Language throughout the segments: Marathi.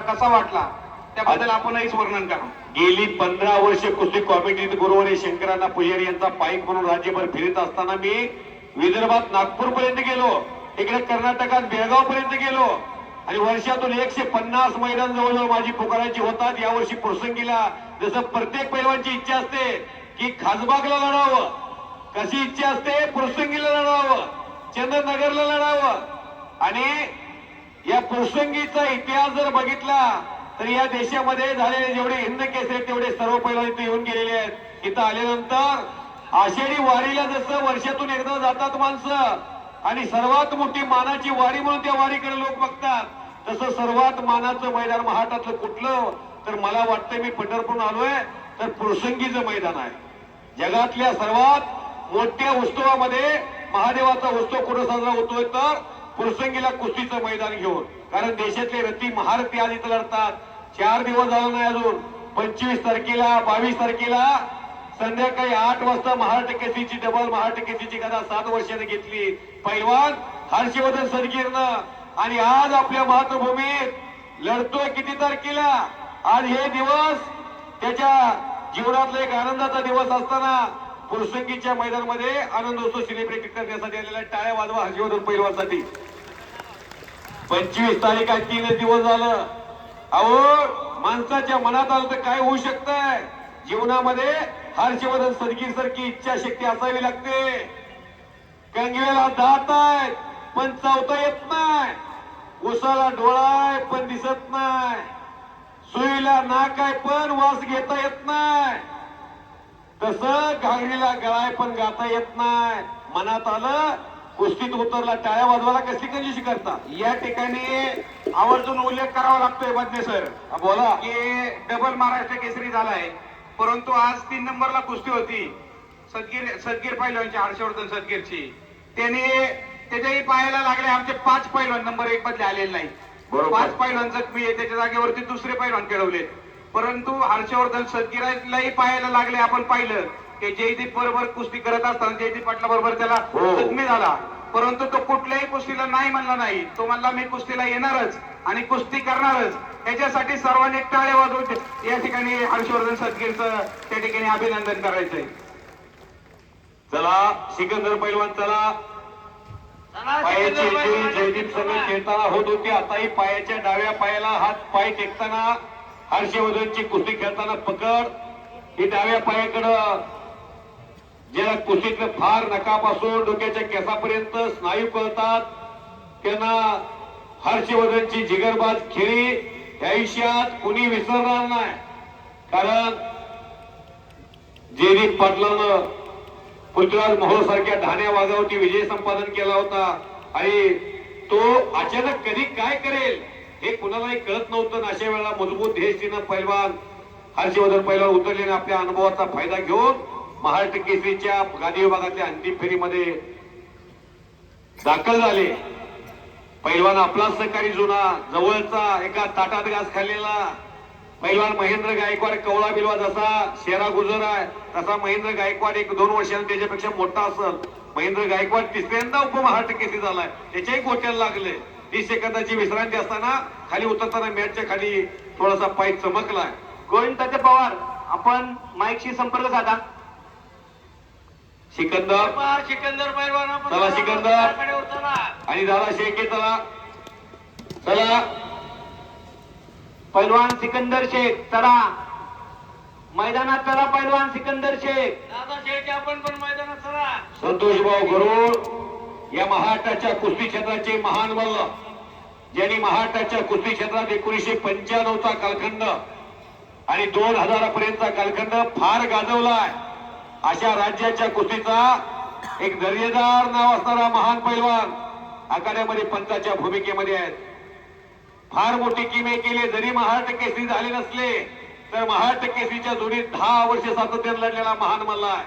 कसा वाटला त्याबद्दल आपणही वर्णन करा. गेली 15 वर्षे कुस्ती कॉमिटीत गुरुवारी शंकरांना पुजारी यांचा पाईक म्हणून राज्यभर फिरत असताना मी विदर्भात नागपूर पर्यंत गेलो, इकडे कर्नाटकात बेळगाव पर्यंत गेलो आणि वर्षातून 150 मैदान जवळजवळ माझी पुकारायची होतात. यावर्षी प्रसंगीला जसं प्रत्येक पैलवानची इच्छा असते की खासबागला लढावं, कशी इच्छा असते प्रसंगीला लढावं, चंद्रनगरला लढावं. आणि या प्रसंगीचा इतिहास जर बघितला तर या देशामध्ये झालेले जेवढे हिंद केसरी तेवढे सर्व पैलवान इथे येऊन गेलेले आहेत. इथं आल्यानंतर आषाढी वारीला जसं वर्षातून एकदा जातात माणसं आणि सर्वात मोठी मानाची वारी म्हणून त्या वारीकडे लोक बघतात, तसं सर्वात मानाचं मैदान महाराष्ट्रातलं कुठलं तर मला वाटतं मी पंढरपूर आलोय तर प्रसंगीचं मैदान आहे. जगातल्या सर्वात मोठ्या उत्सवामध्ये महादेवाचा उत्सव कुठं साजरा होतोय तर प्रसंगीला कुस्तीचं मैदान घेऊन. कारण देशातले रथी महारथी आज इथं लढतात. 4 दिवस झाला नाही अजून. 25 तारखेला 22 तारखेला संध्याकाळी 8 वाजता महाराष्ट्र केसरीची डबल महाराष्ट्र केसरीची गदा 7 वर्षाने घेतली पैलवान हर्षवर्धन सदगीरनं. आणि आज आपल्या मातृभूमीत लढतोय किती तारखेला. आज हे दिवस त्याच्या जीवनातला एक आनंदाचा दिवस असताना प्रसंगीच्या मैदानामध्ये आनंदोत्सव सेलिब्रेट करण्यासाठी आलेला टाळ्या वाजवा हर्षवर्धन पैलवानसाठी. 25 तारीख आहे, 3 दिवस झालं. अहो माणसाच्या मनात आलं तर काय होऊ शकतंय. जीवनामध्ये हर्षवर्धन सदगीर सारखी इच्छाशक्ती असावी लागते. कंगव्याला दात आहेत पण चावता येत नाही, उसाला डोळा आहे पण दिसत नाही, सुईला नाक आहे पण वास घेता येत नाही, तसं घागरीला गळाय पण गाता येत नाही. मनात आलं कुस्तीत उतरला टाळ्या वाजवायला कसली कंजूशी करता. या ठिकाणी आवर्जून उल्लेख करावा लागतोय बदने सर, बोला की डबल महाराष्ट्र केसरी झालाय परंतु आज 3 नंबरला कुस्ती होती सदगीर पैलवानची हर्षवर्धन सदगीरची. त्याच्याही पाहायला लागले आमचे 5 पैलवान नंबर 1 मध्ये आलेले नाही. 5 पैलवान जखमी आहे, त्याच्या जागेवरती दुसरे पैलवान खेळवले. परंतु हर्षवर्धन सदगीरलाही पाहायला लागले. आपण पाहिलं की जयदीप बरोबर कुस्ती करत असताना जयदीप पाटला बरोबर त्याला जखमी झाला, परंतु तो कुठल्याही कुस्तीला नाही म्हणला नाही. तो म्हणला मी कुस्तीला येणारच आणि कुस्ती करणारच. याच्यासाठी सर्वांनी टाळ्या वाजवून या ठिकाणी हर्षवर्धन सदगीरचं त्या ठिकाणी अभिनंदन करायचंय. चला सिकंदर पैलवान चला. पायाची इंजुरी जयदीप संघ खेळताना होत होती, आताही पायाच्या डाव्या पायाला हात पाय टेकताना हर्षवर्धनची कुस्ती खेळताना पकड ही डाव्या पायाकडं ज्याला कुस्तीतलं फार नकापासून डोक्याच्या केसापर्यंत स्नायू कळतात त्यांना हर्षवर्धनची जिगरबाज खेळी या आयुष्यात कुणी विसरणार नाही. कारण जयदीप पाटलानं पृथ्वीराज मोहोळ सारख्या ढाण्या वाघावरती विजय संपादन केला होता आणि तो अचानक कधी काय करेल हे कुणालाही कळत नव्हतं. अशा वेळेला मजबूत ध्येयशीनं पैलवान हर्षवर्धन पैलवान उतरलेने आपल्या अनुभवाचा फायदा घेऊन महाराष्ट्र केसरीच्या गादी विभागातल्या अंतिम फेरीमध्ये दाखल झाले. पैलवान आपला सहकारी जुना जवळचा एका ताटात घास खाल्लेला पैलवान महेंद्र गायकवाड कवळा बिलवा जसा शेरा गुजर आहे तसा महेंद्र गायकवाड 1-2 वर्षांनी त्याच्यापेक्षा मोठा असेल. महेंद्र गायकवाड 3ऱ्यांदा उपमहाराष्ट्र केसरी झालाय, त्याच्याही गोट्याला लागले. 30 सेकंदाची विश्रांती असताना खाली उतरताना मॅचच्या खाली थोडासा पाय चमकलाय. गोविंद पवार आपण माईकशी संपर्क साधा. सिकंदर पैलवान चला सिकंदर आणि दादा शेख चला चला. पैलवान सिकंदर शेख चला मैदानात चला. पैलवान सिकंदर शेख दादा शेख आपण पण मैदानात चला. संतोष भाऊ गरुड या महाराष्ट्राच्या कुस्ती क्षेत्राचे महान मल्ल ज्यांनी महाराष्ट्राच्या कुस्ती क्षेत्रात 1995चा कालखंड आणि 2000 पर्यंतचा कालखंड फार गाजवलाय. अशा राज्याच्या कुस्तीचा एक दर्जेदार नाव असणारा महान पैलवान आखाड्यामध्ये पंचाच्या भूमिकेमध्ये आहेत. फार मोठी किमे केली. जरी महाराष्ट्र केसरी झाले नसले तर महाराष्ट्र केसरीच्या जोडीत 10 वर्ष सातत्याने लढलेला महान मल्ल आहे.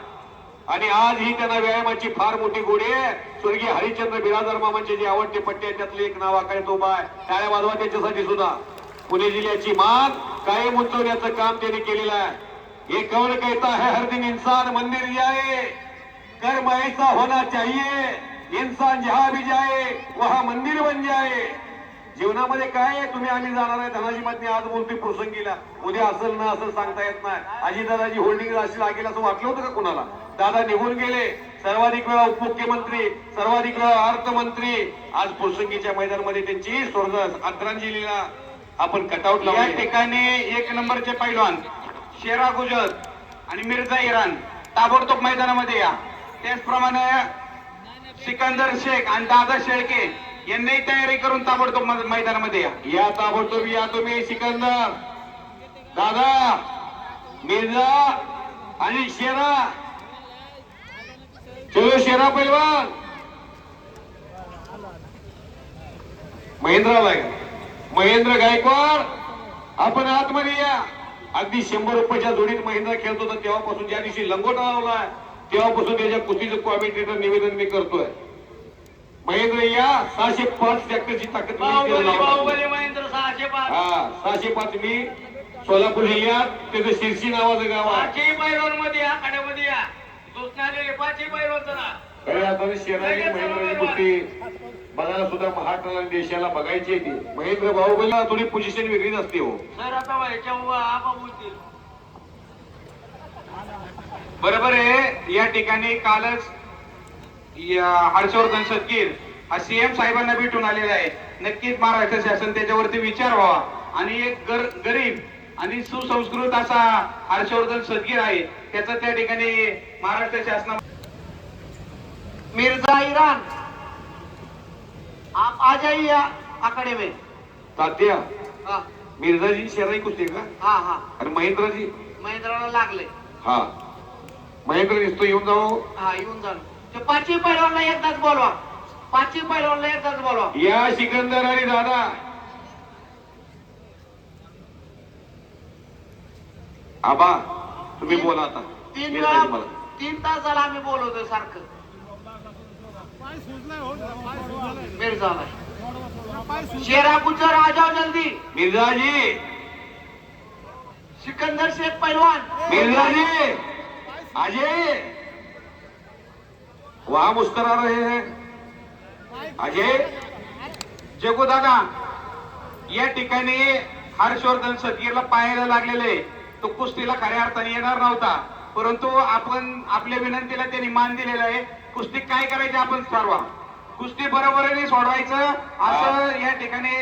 आणि आज ही त्यांना व्यायामाची फार मोठी गोडी आहे. स्वर्गीय हरिश्चंद्र बिरादर मामांचे जे आवडते पट्टे आहेत त्यातले एक नाव आखाड्यात उभा आहे. टाळ्या वाजवा त्याच्यासाठी सुद्धा. पुणे जिल्ह्याची मान कायम उंचवण्याचं काम त्यांनी केलेलं आहे. ये कौन कहता है हर दिन इंसान मंदिर जाए, कर्म ऐसा होना चाहिए इंसान जहां भी जाए वहां मंदिर बन जाए. जीवनामध्ये काय आहे, तुम्ही आम्ही जाणार आहे धनाजी मातनी आज बोलतोय प्रसंगीला, उद्या असेल ना असं सांगता येत नाही. अजितदादाची होल्डिंग अशी लागेल असं वाटलं होतं का कुणाला? दादा निघून गेले, सर्वाधिक वेळा उपमुख्यमंत्री, सर्वाधिक वेळा अर्थमंत्री. आज प्रसंगीच्या मैदानामध्ये त्यांची आदरांजलीला आपण कटआउट या लावले. ठिकाणी एक नंबरचे पैलवान शेरा गुजर आणि मिर्झा इराण ताबडतोब मैदानामध्ये या. त्याचप्रमाणे सिकंदर शेख आणि दादा शेळके यांनी तयारी करून ताबडतोब मैदानामध्ये या. या ताबडतोब या तुम्ही. सिकंदर, दादा, मिर्झा आणि शेरा. चलो शेरा पैलवान. महेंद्र गायकवाड, आपण आतमध्ये या. अगदी 100 रुपयाच्या जोडीत महेंद्र खेळत होता तेव्हापासून, ज्या दिवशी लंगोटा लावलाय तेव्हापासून त्याच्या कुस्तीचं कॉमेंटेटर निवेदन मी करतोय. महेंद्र या. 605 ट्रॅक्टरची ताकद बाहुबली महेंद्र 605. हा 605. मी सोलापूर जिल्ह्यात त्याचं शिरशी नावाचं गाव आहे. पाचही पैलवान मध्ये या, आखाड्यामध्ये या. दुसऱ्याले पाचही पैलवान चला. खऱ्या अर्थाने शेराची महेंद्रची कुस्ती बघायला सुद्धा महाराष्ट्राला आणि देशाला बघायची आहे ती. महेंद्र बाहुबलीला थोडी पोझिशन वेगळीच असते हो. सर आता व्हायच्या आपा बोलतील. बरोबर आहे. या ठिकाणी कालच हर्षवर्धन सदगीर हा सीएम साहेबांना भेटून आलेला आहे. नक्कीच महाराष्ट्र शासन त्याच्यावरती विचार व्हावा आणि एक गरीब आणि सुसंस्कृत असा हर्षवर्धन सदगीर आहे, त्याचा त्या ठिकाणी महाराष्ट्र शासना. मिर्जा ईरान, आप आ जाइए आंकड़े में. तात्या, हाँ मिर्झाजी शेराई कुस्ती आहे का? हाँ हाँ, आणि महेंद्रजी? महेंद्राला लागले. हा, महेंद्र दिसतो येऊन जाऊ. हा येऊन जाण. ते पाचही पैलवानला एकदाच बोलवा. पाचही पैलवानला एकदाच बोलवा. या सिकंदर आणि दादा. आबा तुम्ही बोला आता. 3 येत वेळा नाही तुम्हाला. 3 तासाला आम्ही बोलवतोय सारखं. मिर्झाला शेरा गुजर आ जाओ जल्दी. मिर्झाजी, सिकंदर शेख पहलवान. मिर्झाजी, अजय, वहां मुस्कुरा रहे हैं. अजय, जगू दादा, या ठिकाणी हर्षवर्धन सदगीरला पाहायला लागलेले, तो कुस्तीला खऱ्या अर्थाने येणार नव्हता, परंतु आपण आपल्या विनंतीला त्यांनी मान दिलेला आहे. कुस्ती काय करायची आपण ठरवा. कुस्ती बरोबरीने सोडवायचं असं या ठिकाणी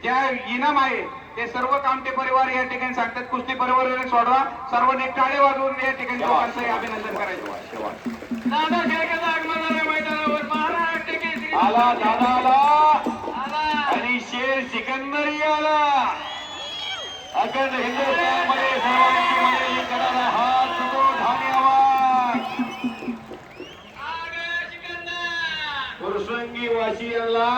ज्या इनाम आहे ते सर्व कामटे परिवार या ठिकाणी सांगतात. कुस्ती बरोबरीने सोडवा. सर्वांनी टाळे वाजवून या ठिकाणी लोकांचं अभिनंदन करायचं. दादा शेळकेचं आगमन झालं मैदानावर. महाराष्ट्र केसरी आला दादा आला आला. आणि शेर सिकंदरी आला. अखंड हिंदुस्थानमध्ये सर्वांची मंडळी करायला हात सुटो धन्यवाद. आ गया सिकंदर. प्रसंगी वाशियांना